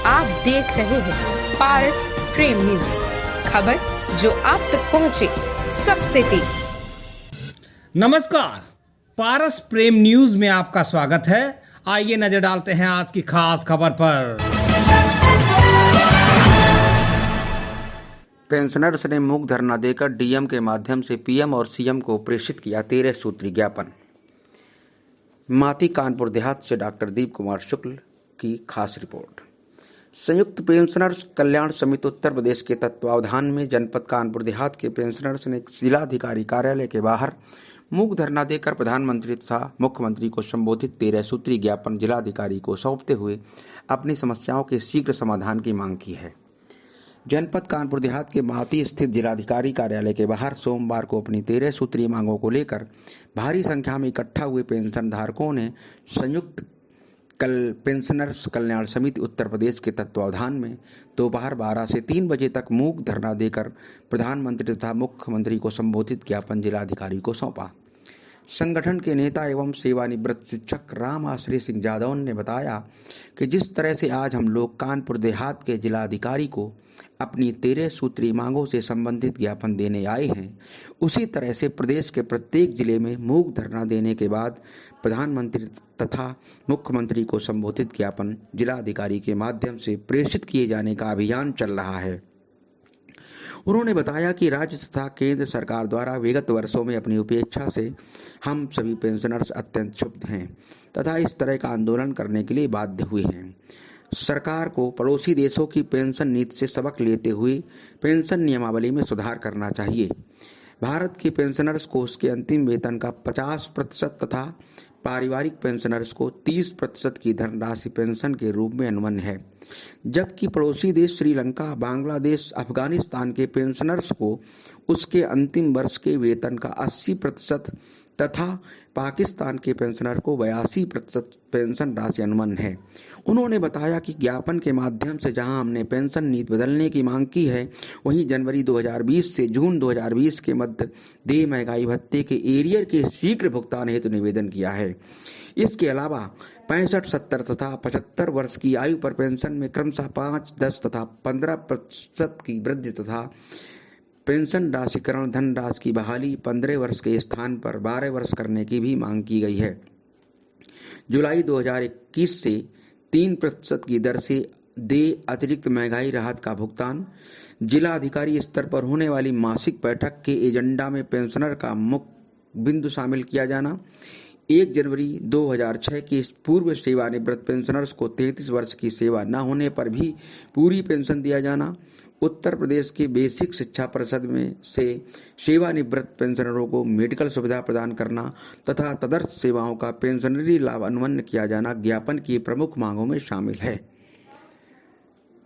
आप देख रहे हैं पारस प्रेम न्यूज, खबर जो आप तक पहुंचे सबसे तेज। नमस्कार, पारस प्रेम न्यूज में आपका स्वागत है। आइए नजर डालते हैं आज की खास खबर पर। पेंशनर्स ने मूक धरना देकर डीएम के माध्यम से पीएम और सीएम को प्रेषित किया 13 सूत्री ज्ञापन। माती कानपुर देहात से डॉक्टर दीप कुमार शुक्ल की खास रिपोर्ट। संयुक्त पेंशनर्स कल्याण समिति उत्तर प्रदेश के तत्वावधान में जनपद कानपुर देहात के पेंशनर्स ने जिलाधिकारी कार्यालय के बाहर मूक धरना देकर प्रधानमंत्री तथा मुख्यमंत्री को संबोधित 13 सूत्री ज्ञापन जिलाधिकारी को सौंपते हुए अपनी समस्याओं के शीघ्र समाधान की मांग की है। जनपद कानपुर देहात के माती स्थित जिलाधिकारी कार्यालय के बाहर सोमवार को अपनी 13 सूत्रीय मांगों को लेकर भारी संख्या में इकट्ठा हुए पेंशन धारकों ने संयुक्त पेंशनर्स कल्याण समिति उत्तर प्रदेश के तत्वावधान में दोपहर 12 से 3 बजे तक मूक धरना देकर प्रधानमंत्री तथा मुख्यमंत्री को संबोधित ज्ञापन जिलाधिकारी को सौंपा। संगठन के नेता एवं सेवानिवृत्त शिक्षक राम आश्रय सिंह यादव ने बताया कि जिस तरह से आज हम लोग कानपुर देहात के जिलाधिकारी को अपनी 13 सूत्री मांगों से संबंधित ज्ञापन देने आए हैं, उसी तरह से प्रदेश के प्रत्येक जिले में मूक धरना देने के बाद प्रधानमंत्री तथा मुख्यमंत्री को संबोधित ज्ञापन जिलाधिकारी के माध्यम से प्रेषित किए जाने का अभियान चल रहा है। उन्होंने बताया कि राज्य तथा केंद्र सरकार द्वारा विगत वर्षों में अपनी उपेक्षा से हम सभी पेंशनर्स अत्यंत क्षुब्ध हैं तथा इस तरह का आंदोलन करने के लिए बाध्य हुए हैं। सरकार को पड़ोसी देशों की पेंशन नीति से सबक लेते हुए पेंशन नियमावली में सुधार करना चाहिए। भारत के पेंशनर्स को उसके अंतिम वेतन का 50% तथा पारिवारिक पेंशनर्स को 30% की धनराशि पेंशन के रूप में अनुमन्य है, जबकि पड़ोसी देश श्रीलंका, बांग्लादेश, अफगानिस्तान के पेंशनर्स को उसके अंतिम वर्ष के वेतन का 80% तथा पाकिस्तान के पेंशनर को 82% पेंशन राशि अनुमन्य है। उन्होंने बताया कि ज्ञापन के माध्यम से जहां हमने पेंशन नीति बदलने की मांग की है, वहीं जनवरी 2020 से जून 2020 के मध्य देय महंगाई भत्ते के एरियर के शीघ्र भुगतान हेतु निवेदन किया है। इसके अलावा 65, 70 तथा 75 वर्ष की आयु पर पेंशन में क्रमशः 5, 10 तथा 15% की वृद्धि तथा पेंशन राशिकरण धनराशि की बहाली 15 वर्ष के स्थान पर 12 वर्ष करने की भी मांग की गई है। जुलाई 2021 से 3% की दर से देय अतिरिक्त महंगाई राहत का भुगतान, जिला अधिकारी स्तर पर होने वाली मासिक बैठक के एजेंडा में पेंशनर का मुख्य बिंदु शामिल किया जाना, 1 जनवरी 2006 की पूर्व सेवानिवृत्त पेंशनर्स को 33 वर्ष की सेवा न होने पर भी पूरी पेंशन दिया जाना, उत्तर प्रदेश की बेसिक शिक्षा परिषद में से सेवानिवृत्त पेंशनरों को मेडिकल सुविधा प्रदान करना तथा तदर्थ सेवाओं का पेंशनरी लाभ अनुमन्य किया जाना ज्ञापन की प्रमुख मांगों में शामिल है।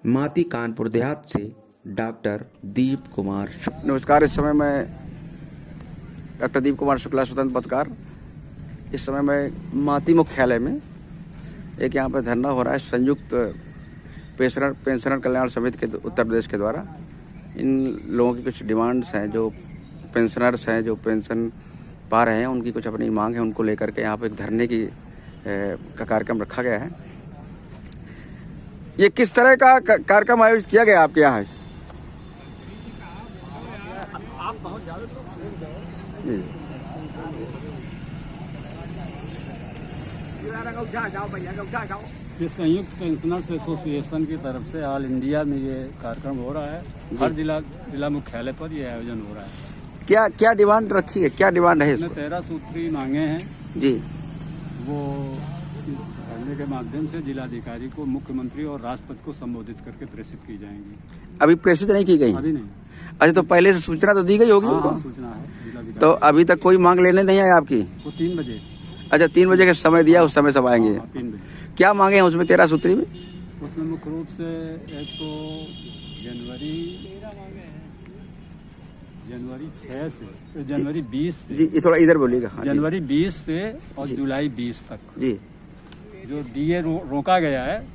माती कानपुर देहात से डॉक्टर दीप कुमार शुक्ला। नमस्कार, इस समय मैं डॉक्टर दीप कुमार शुक्ला, स्वतंत्र पत्रकार। इस समय मैं माती मुख्यालय में एक यहाँ पर धरना हो रहा है संयुक्त पेंशनर कल्याण समिति के उत्तर प्रदेश के द्वारा। इन लोगों की कुछ डिमांड्स हैं, जो पेंशनर्स हैं जो पेंशन पा रहे हैं, उनकी कुछ अपनी मांग है, उनको लेकर के यहाँ पर एक धरने का कार्यक्रम रखा गया है। ये किस तरह का कार्यक्रम आयोजित किया गया आपके यहाँ? ये संयुक्त पेंशनर्स एसोसिएशन की तरफ से ऑल इंडिया में ये कार्यक्रम हो रहा है। हर जिला मुख्यालय पर ये आयोजन हो रहा है। क्या डिमांड रखी है? क्या डिमांड है? इसमें 13 सूत्री मांगे हैं जी। वो धरने के माध्यम से जिलाधिकारी को, मुख्यमंत्री और राष्ट्रपति को संबोधित करके प्रेषित की जाएंगी। अभी प्रेषित नहीं की गई? अभी नहीं। अच्छा, तो पहले से सूचना तो दी गई होगी उनको? सूचना है। तो अभी तक कोई मांग लेने नहीं आई आपकी? वो 3 बजे। अच्छा, 3 बजे का समय दिया, उस समय सब आएंगे। 3 बजे। क्या मांगे हैं उसमें 13 सूत्री में? उसमें मुख्य रूप से एक तो जनवरी 6 से जनवरी 20 से जी, थोड़ा इधर बोलिएगा। जनवरी 20 से और जुलाई 20 तक जी जो डीए रोका गया है,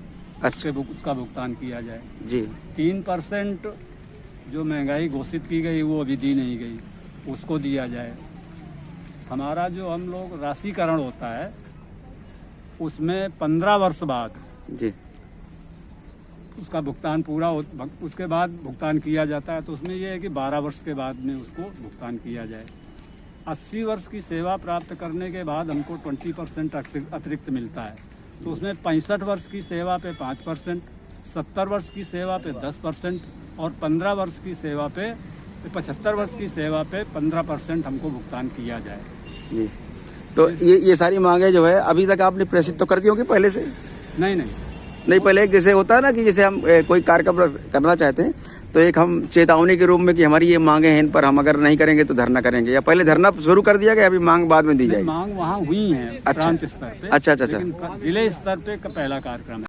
अच्छा, उसका भुगतान किया जाए जी। 3% जो महंगाई घोषित की गई वो अभी दी नहीं गई, उसको दिया जाए। हमारा जो हम लोग राशिकरण होता है उसमें 15 वर्ष बाद जी उसका भुगतान उसके बाद भुगतान किया जाता है। तो उसमें यह है कि 12 वर्ष के बाद में उसको भुगतान किया जाए। 80 वर्ष की सेवा प्राप्त करने के बाद हमको 20% अतिरिक्त मिलता है। तो उसमें 65 वर्ष की सेवा पे 5%, 70 वर्ष की सेवा पे 10% और 15 वर्ष की सेवा पे 75 वर्ष की सेवा पे 15% हमको भुगतान किया जाए। जी, तो ये सारी मांगे जो है अभी तक आपने प्रेषित तो कर दी होगी पहले से? नहीं, पहले एक जैसे होता है ना कि जैसे हम कोई कार्यक्रम करना चाहते हैं तो एक हम चेतावनी के रूप में कि हमारी ये मांगे हैं, इन पर हम अगर नहीं करेंगे तो धरना करेंगे, या पहले धरना शुरू कर दिया गया, अभी मांग बाद में दी जाएगी? मांग वहाँ हुई है प्रांत स्तर पे। अच्छा। लेकिन जिले स्तर पे का पहला कार्यक्रम है।